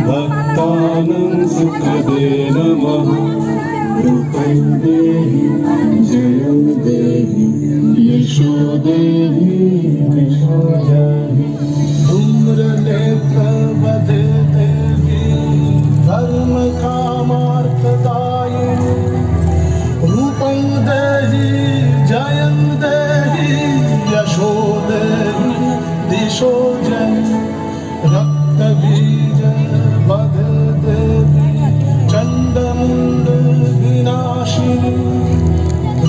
भक्तानं सुखदे नमः रूपं देहि जयं देहि यशो देहि वृषो देहि धूम्रनेत्रवदे देवी धर्म कामार्थदायिनी रूपं देहि जयं देहि यशो देहि दिशो जयि रक्तबीज वध देवी चंडमुंड विनाशिनी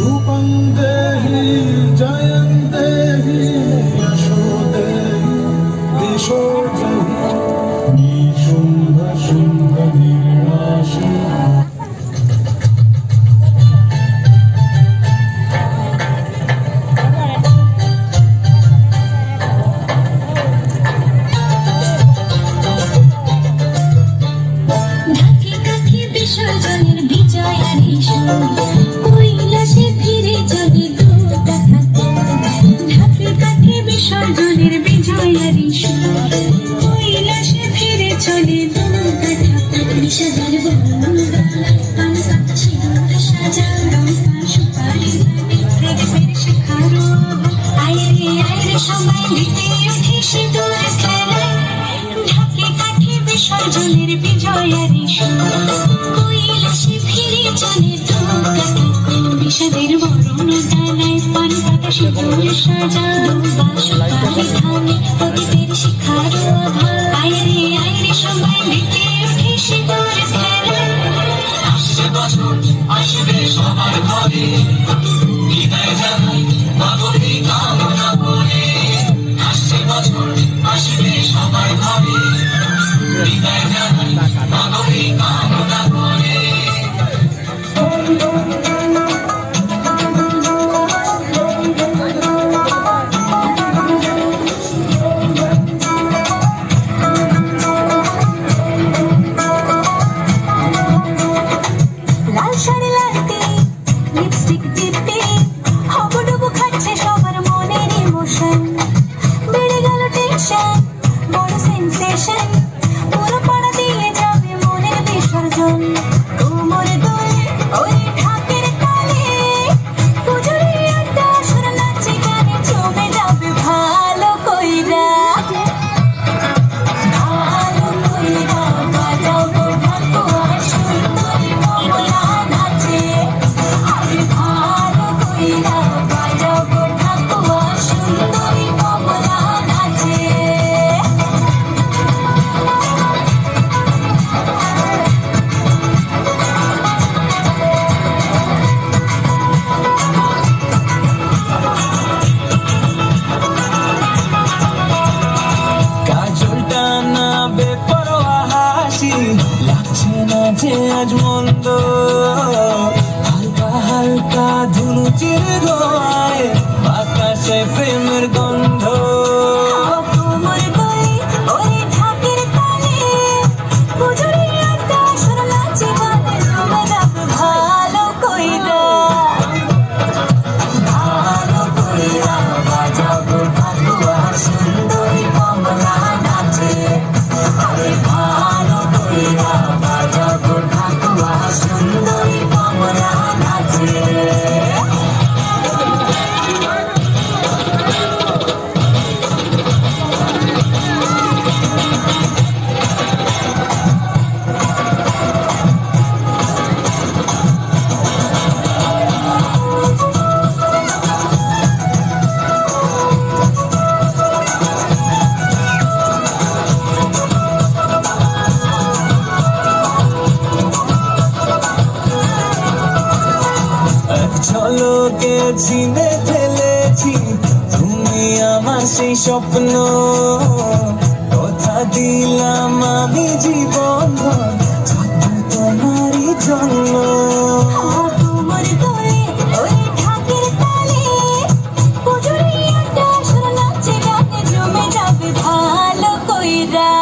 रूपं देहि जयं देहि यशो देहि दिशो जयि निशुंभ शुंभ विनाशिनी প্রেমের গন্ধ তোমার থেকে ছিনে ফেলেছি, তুমি আমার সেই স্বপ্ন। কথা দিলাম আমি জীবন ভর থাকবো তোমারই জন্য। তোমার গলে ওই ঢাকের তালে পুজোর একটা সুর নাচে গানে জমে যাবে ভালো কইরা।